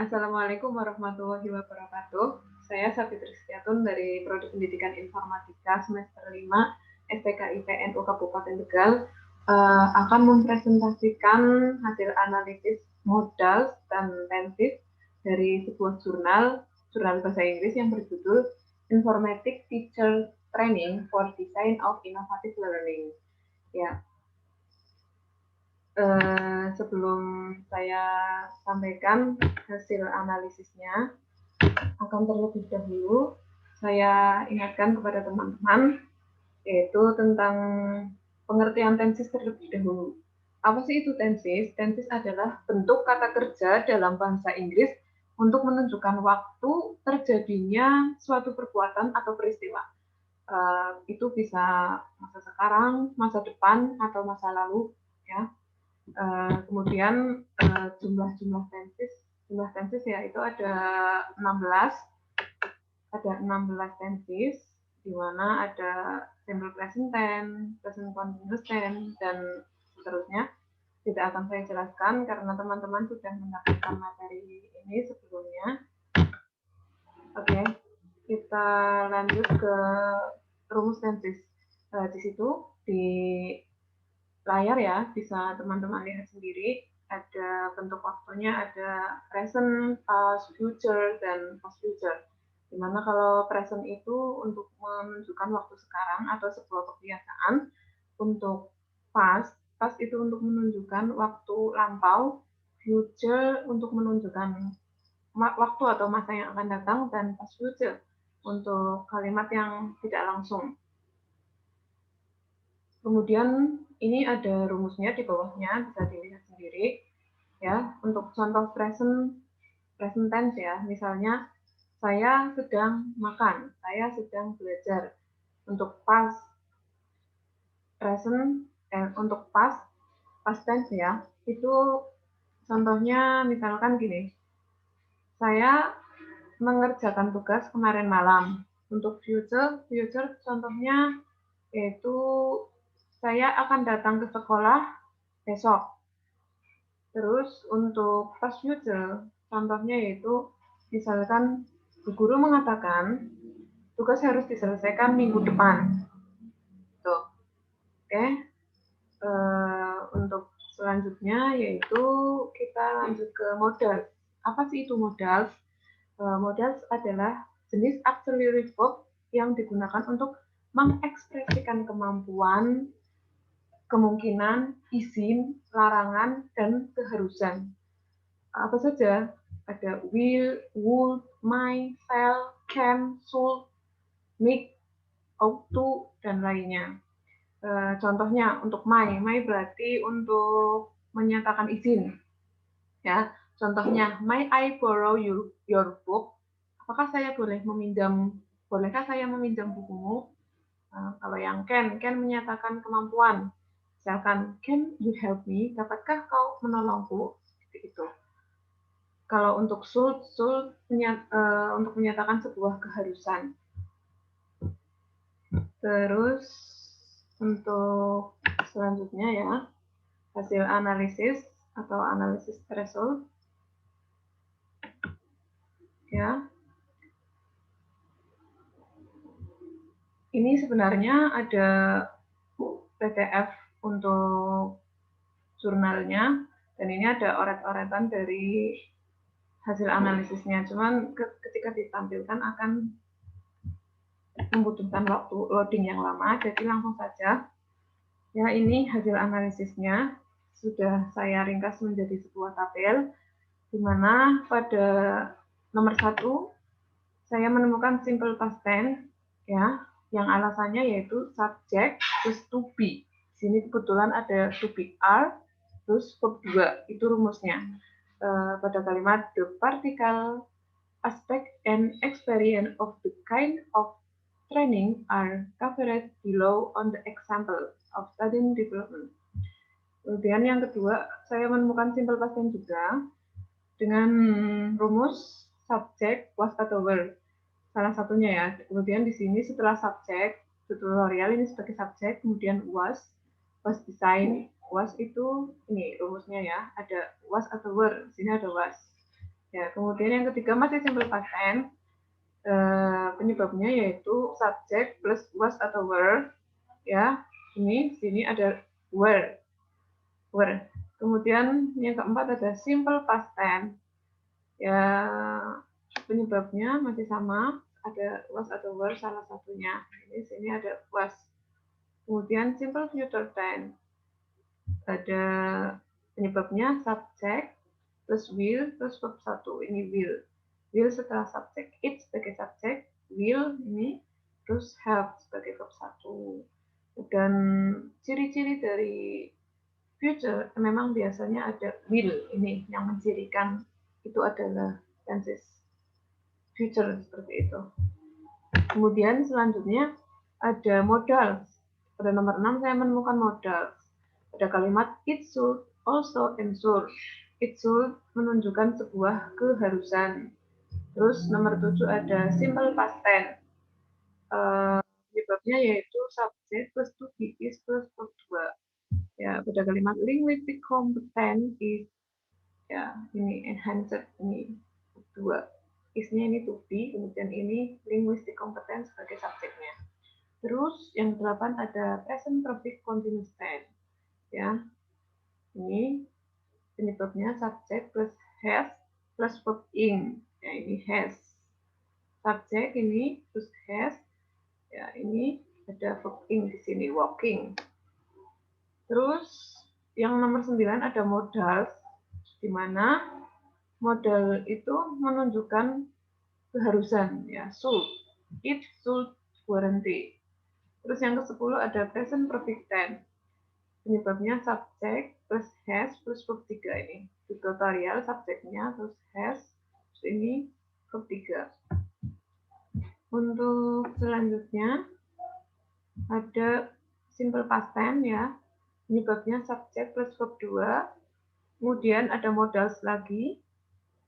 Assalamualaikum warahmatullahi wabarakatuh. Saya Sabit Rizkyatun dari Prodi Pendidikan Informatika semester 5 STK IPNU Kabupaten Tegal akan mempresentasikan hasil analisis modal dan tensis dari sebuah jurnal bahasa Inggris yang berjudul Informatic Teacher Training for Design of Innovative Learning. Ya, sebelum saya sampaikan hasil analisisnya, akan terlebih dahulu saya ingatkan kepada teman-teman yaitu tentang pengertian tensis terlebih dahulu. Apa sih itu tensis? Tensis adalah bentuk kata kerja dalam bahasa Inggris untuk menunjukkan waktu terjadinya suatu perbuatan atau peristiwa. Itu bisa masa sekarang, masa depan, atau masa lalu, ya. Kemudian jumlah tensis ya itu ada 16 tenses, di mana ada simple present tense, present continuous tense, dan seterusnya. Tidak akan saya jelaskan karena teman-teman sudah mendapatkan materi ini sebelumnya. Oke, kita lanjut ke rumus tenses. Di situ di layar ya, bisa teman-teman lihat sendiri. Ada bentuk waktunya, ada present, past, future, dan past future. Dimana kalau present itu untuk menunjukkan waktu sekarang atau sebuah kebiasaan, untuk past itu untuk menunjukkan waktu lampau, future untuk menunjukkan waktu atau masa yang akan datang, dan past future untuk kalimat yang tidak langsung. Kemudian ini ada rumusnya di bawahnya, bisa dilihat sendiri ya. Untuk contoh present tense ya, misalnya saya sedang makan, saya sedang belajar. Untuk past present untuk past tense ya, itu contohnya misalkan gini, saya mengerjakan tugas kemarin malam. Untuk future contohnya yaitu saya akan datang ke sekolah besok. Terus untuk past future, contohnya yaitu misalkan guru mengatakan tugas harus diselesaikan minggu depan. Tuh. Oke. Untuk selanjutnya yaitu kita lanjut ke modal. Apa sih itu modal? Modal adalah jenis auxiliary verb yang digunakan untuk mengekspresikan kemampuan, kemungkinan, izin, larangan, dan keharusan. Apa saja? Ada will, would, might, shall, can, should, make, ought to, dan lainnya. Contohnya untuk might berarti untuk menyatakan izin. Ya, contohnya, might I borrow your book? Bolehkah saya meminjam bukumu? Kalau yang can menyatakan kemampuan. Misalkan, can you help me? Dapatkah kau menolongku? Seperti itu. Kalau untuk should untuk menyatakan sebuah keharusan. Terus untuk selanjutnya ya, hasil analisis atau analisis threshold. Ya. Ini sebenarnya ada PDF untuk jurnalnya, dan ini ada oret-oretan dari hasil analisisnya. Cuman ketika ditampilkan akan membutuhkan waktu loading yang lama, jadi langsung saja. Ya, ini hasil analisisnya sudah saya ringkas menjadi sebuah tabel, di mana pada nomor 1 saya menemukan simple past tense ya, yang alasannya yaitu subject plus to be. Sini kebetulan ada to be are terus verb 2, itu rumusnya. Pada kalimat the particle aspect and experience of the kind of training are covered below on the example of student development. Kemudian yang kedua, saya menemukan simple past tense juga dengan rumus subject, was atau were. Salah satunya ya. Kemudian di sini setelah subject, tutorial ini sebagai subject, kemudian was design, was itu ini rumusnya ya, ada was atau were, di sini ada was. Ya, kemudian yang ketiga masih simple past tense. Penyebabnya yaitu subject plus was atau were. Ya, sini ada were. Kemudian yang keempat ada simple past tense. Ya, penyebabnya masih sama, ada was atau were salah satunya. Ini sini ada was. Kemudian simple future tense. Ada penyebabnya subject plus will plus verb 1. Ini will. Will setelah subject. It sebagai subject. Will ini terus have sebagai verb 1. Dan ciri-ciri dari future memang biasanya ada will ini yang mencirikan itu adalah tenses future seperti itu. Kemudian selanjutnya ada modal. Pada nomor 6 saya menemukan modal. Ada kalimat it should also ensure. It should menunjukkan sebuah keharusan. Terus nomor 7 ada simple past tense. Penyebabnya yaitu subject plus to be is plus verb 2. Ya, pada kalimat linguistic competence is, ya ini enhanced ini 2. Isnya ini to be, kemudian ini linguistic competence sebagai subjeknya. Terus yang 8 ada present perfect continuous tense. Ya, ini penyebabnya subject plus has plus verb ing. Ya, ini has. Subjek ini plus has. Ya, ini ada verb ing di sini, walking. Terus yang nomor 9 ada modal, di mana modal itu menunjukkan keharusan, ya, should. It should guarantee. Terus yang ke-10 ada present perfect tense. Penyebabnya subject plus has plus verb 3 ini. Tutorial subjeknya terus has, terus ini verb 3. Untuk selanjutnya ada simple past tense ya. Penyebabnya subject plus verb 2. Kemudian ada modals lagi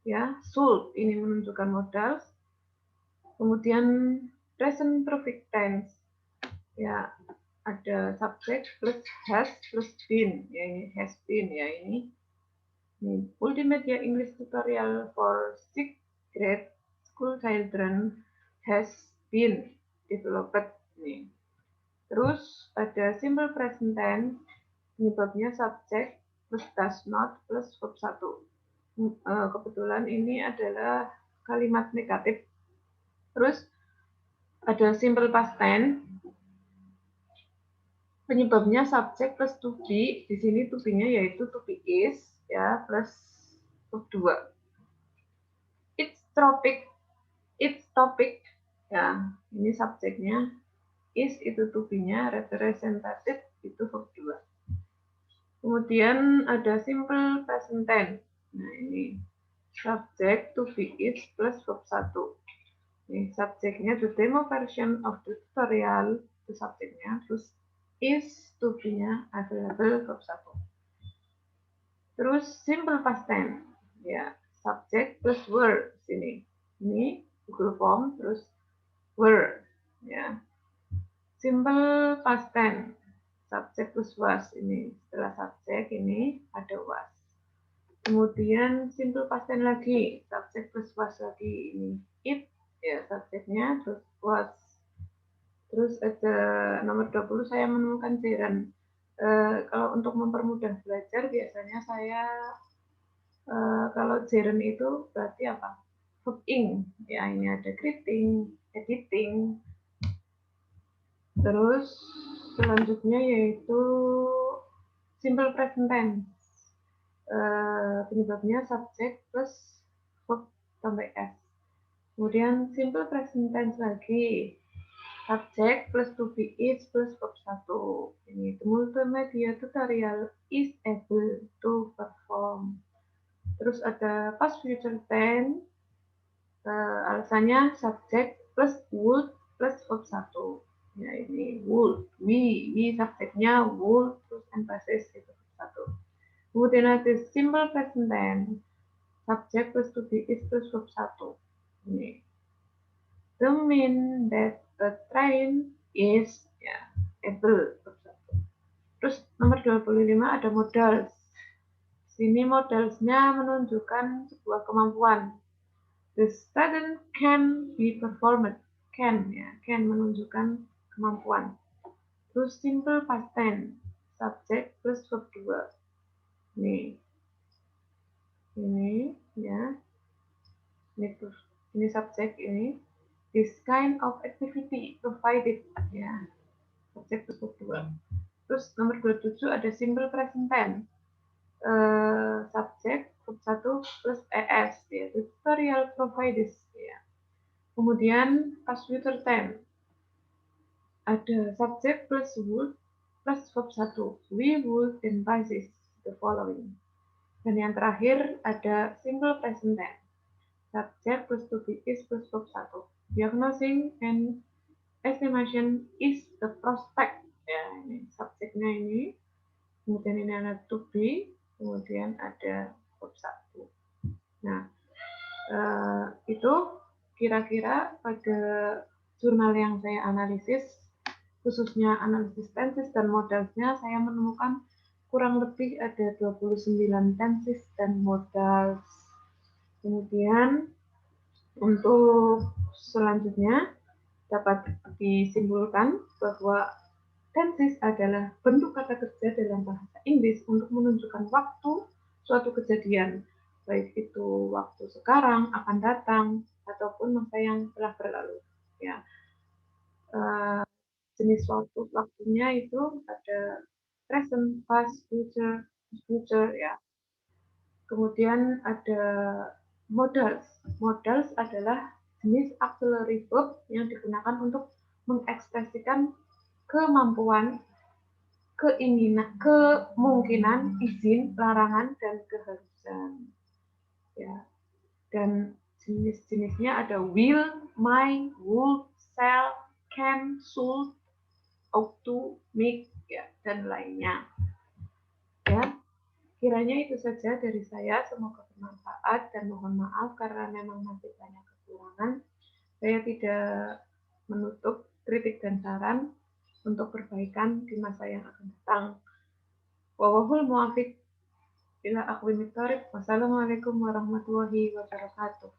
ya, should ini menunjukkan modals. Kemudian present perfect tense. Ya, ada subject plus has plus been. Ya, ini has been ya ini. Ultimedia English tutorial for 6th grade school children has been developed. Nih. Terus ada simple present tense, penyebabnya subject plus does not plus verb 1. Kebetulan ini adalah kalimat negatif. Terus ada simple past tense, penyebabnya subject plus to be. Di sini to be-nya yaitu to be is ya plus verb 2. It's topic ya, ini subjeknya, is itu to be-nya, representative itu verb 2. Kemudian ada simple present tense. Nah, ini subject to be is plus verb 1. Ini subjeknya the demo version of the tutorial, itu subjeknya, terus is to be-nya available verb 1. Terus simple past tense ya, subject plus were sini. Ini Google Form terus were ya. Simple past tense subject plus was, ini setelah subjek ini ada was. Kemudian simple past tense lagi, subject plus was lagi, ini it ya subjeknya terus was. Terus ada nomor 20 saya menemukan gerund. Kalau untuk mempermudah belajar biasanya saya kalau gerund itu berarti apa? Verb ing. Ya, ini ada greeting, editing. Terus selanjutnya yaitu simple present tense. Penyebabnya subject plus verb sampai s. Kemudian simple present tense lagi. Subject plus to be is plus verb 1. Ini multimedia tutorial is able to perform. Terus ada past future tense. Alasannya subject plus would plus verb 1. Ya, ini would, we subjeknya would terus emphasis itu verb 1. Kemudian ada simple present tense, subject plus to be is plus verb 1. Ini the mean that a train is ya able verb 1. Terus nomor 25 ada modals. Sini modalsnya menunjukkan sebuah kemampuan. The student can be performed. Can, ya, can menunjukkan kemampuan. Terus simple past tense, subject plus verb 2. Ini ya, ini subjek ini. This kind of activity provided, ya, subjek plus verb 2. Terus nomor 27 ada simple present tense. Subjek verb 1 plus es, ya, tutorial provided, ya. Kemudian past future tense ada subjek plus would plus verb 1. We would advise the following. Dan yang terakhir ada simple present tense. Subjek plus to be is plus verb 1. Diagnosing and estimation is the prospect. Ya, ini subjeknya ini. Kemudian ini ada to be, kemudian ada verb 1. Nah, itu kira-kira pada jurnal yang saya analisis, khususnya analisis tenses dan modalsnya, saya menemukan kurang lebih ada 29 tenses dan modals. Kemudian untuk selanjutnya dapat disimpulkan bahwa tenses adalah bentuk kata kerja dalam bahasa Inggris untuk menunjukkan waktu suatu kejadian, baik itu waktu sekarang, akan datang, ataupun masa yang telah berlalu. Ya, jenis waktunya itu ada present, past, future, ya. Kemudian ada modals. Modals adalah jenis auxiliary verb yang digunakan untuk mengekspresikan kemampuan, keinginan, kemungkinan, izin, larangan, dan keharusan. Ya. Dan jenis-jenisnya ada will, might, would, shall, can, should, ought to, make, ya, dan lainnya. Ya. Kiranya itu saja dari saya, semoga bermanfaat dan mohon maaf karena memang masih banyak kekurangan. Saya tidak menutup kritik dan saran untuk perbaikan di masa yang akan datang. Wallahul muwaffiq ila aqwamit thoriq. Wassalamualaikum warahmatullahi wabarakatuh.